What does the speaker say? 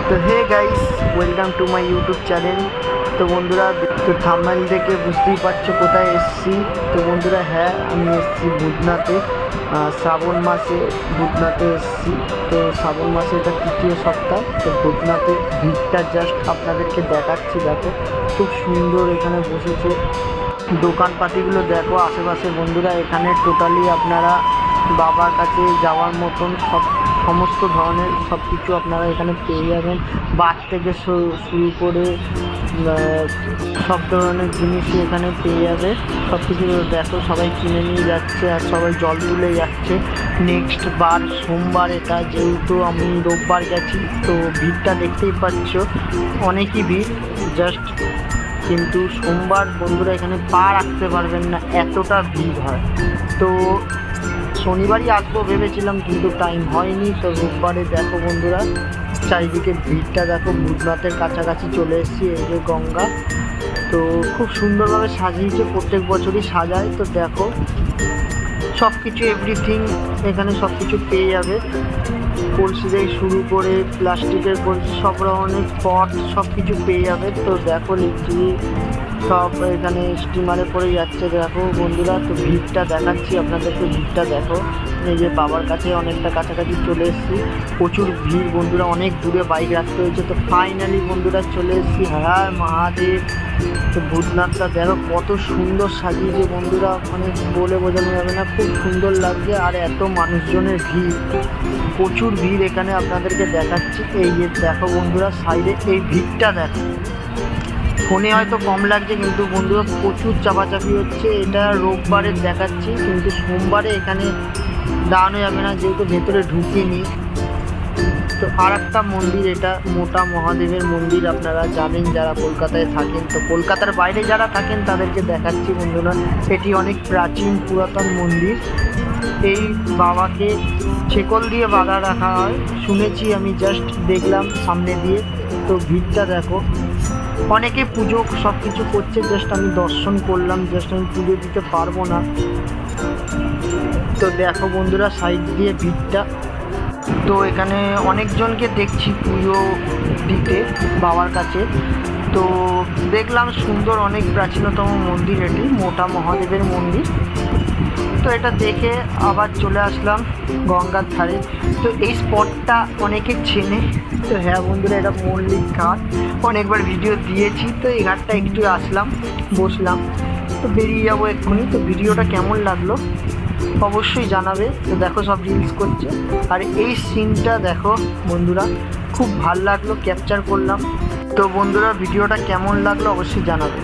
তো hey guys, welcome to my YouTube channel. তো বন্ধুরা, তো থাম্বনেল দেখে বুঝতেই পারছো কোথায় এসেছি। তো বন্ধুরা, হ্যাঁ, আমি এসেছি ভূতনাথে। শ্রাবণ মাসে ভূতনাথে এসেছি। তো শ্রাবণ মাসে এটা তৃতীয় সপ্তাহ। তো ভূতনাথে ভিড়টা জাস্ট আপনাদেরকে দেখাচ্ছি। দেখো খুব সুন্দর এখানে বসেছে। দোকানপাতিগুলো দেখো আশেপাশে। বন্ধুরা, এখানে টোটালি আপনারা বাবার কাছে যাওয়ার মতন সমস্ত ধরনের সব কিছু আপনারা এখানে পেয়ে যাবেন। বাস থেকে শুরু করে সব ধরনের জিনিসই এখানে পেয়ে যাবে। সব কিছু দেখো, সবাই কিনে নিয়ে যাচ্ছে আর সবাই জল তুলে যাচ্ছে। নেক্সট বার সোমবার এটা, যেহেতু আমি রোববার গেছি। তো ভিড়টা দেখতেই পাচ্ছ, অনেকই ভিড় জাস্ট। কিন্তু সোমবার বন্ধুরা এখানে পা রাখতে পারবেন না, এতটা ভিড় হয়। তো শনিবারই আসবো ভেবেছিলাম, কিন্তু টাইম হয়নি। তো রোববারে দেখো বন্ধুরা, চারিদিকে ভিড়টা দেখো। ভূতনাথের কাছাকাছি চলে এসেছি। এই যে গঙ্গা, তো খুব সুন্দরভাবে সাজিয়েছে, প্রত্যেক বছরই সাজায়। তো দেখো সব কিছু এভরিথিং এখানে সব কিছু পেয়ে যাবে। কলসি থেকে শুরু করে প্লাস্টিকের কলসি, সব ধরনের পট সব কিছু পেয়ে যাবে। তো দেখো লিটারি সব এখানে স্টিমারে পড়ে যাচ্ছে। দেখো বন্ধুরা, তো ভিড়টা দেখাচ্ছি আপনাদেরকে। ভিড়টা দেখো, এই যে বাবার কাছে অনেকটা কাছাকাছি চলে এসেছি। প্রচুর ভিড় বন্ধুরা, অনেক দূরে বাইক রাখতে হয়েছে। তো ফাইনালি বন্ধুরা চলে এসেছি। হ্যাঁ মহাদেব। তো ভূতনাথটা দেখো কত সুন্দর সাজিয়েছে বন্ধুরা, মানে বলে বোঝানো যাবে না, খুব সুন্দর লাগছে। আর এত মানুষজনের ভিড়, প্রচুর ভিড় এখানে আপনাদেরকে দেখাচ্ছি। এই যে দেখো বন্ধুরা, সাইডে এই ভিড়টা দেখো। ফোনে হয়তো কম লাগছে, কিন্তু বন্ধুরা প্রচুর চাপাচাপি হচ্ছে। এটা রোববারে দেখাচ্ছি, কিন্তু সোমবারে এখানে দাঁড়ানো যাবে না, যেহেতু ভেতরে ঢুকিনি। তো আর একটা মন্দির, এটা মোটা মহাদেবের মন্দির। আপনারা জানেন যারা কলকাতায় থাকেন। তো কলকাতার বাইরে যারা থাকেন তাদেরকে দেখাচ্ছি বন্ধুরা। এটি অনেক প্রাচীন পুরাতন মন্দির। এই বাবাকে শেকল দিয়ে বাঁধা রাখা হয় শুনেছি আমি, জাস্ট দেখলাম সামনে দিয়ে। তো ভিড়টা দেখো, অনেকে পুজো সব কিছু করছে, জাস্ট আমি দর্শন করলাম। জাস্ট আমি পুজো দিতে পারবো না। তো দেখো বন্ধুরা, সাইড দিয়ে ভিড়টা। তো এখানে অনেকজনকে দেখছি পুজো দিতে বাবার কাছে। তো দেখলাম সুন্দর, অনেক প্রাচীনতম মন্দির এটি, মোটা মহাদেবের মন্দির। তো এটা দেখে আবার চলে আসলাম গঙ্গার ধারে। তো এই স্পটটা অনেকে চেনে। তো হ্যাঁ বন্ধুরা, এটা মল্লিক ঘাট, অনেকবার ভিডিও দিয়েছি। তো এই ঘাটটা একটু আসলাম, বসলাম। তো বেরিয়ে যাবো এক্ষুনি। তো ভিডিওটা কেমন লাগলো অবশ্যই জানাবে। তো দেখো সব রিলস করছে, আর এই সিনটা দেখো বন্ধুরা, খুব ভাল লাগলো, ক্যাপচার করলাম। তো বন্ধুরা, ভিডিওটা কেমন লাগলো অবশ্যই জানাবে।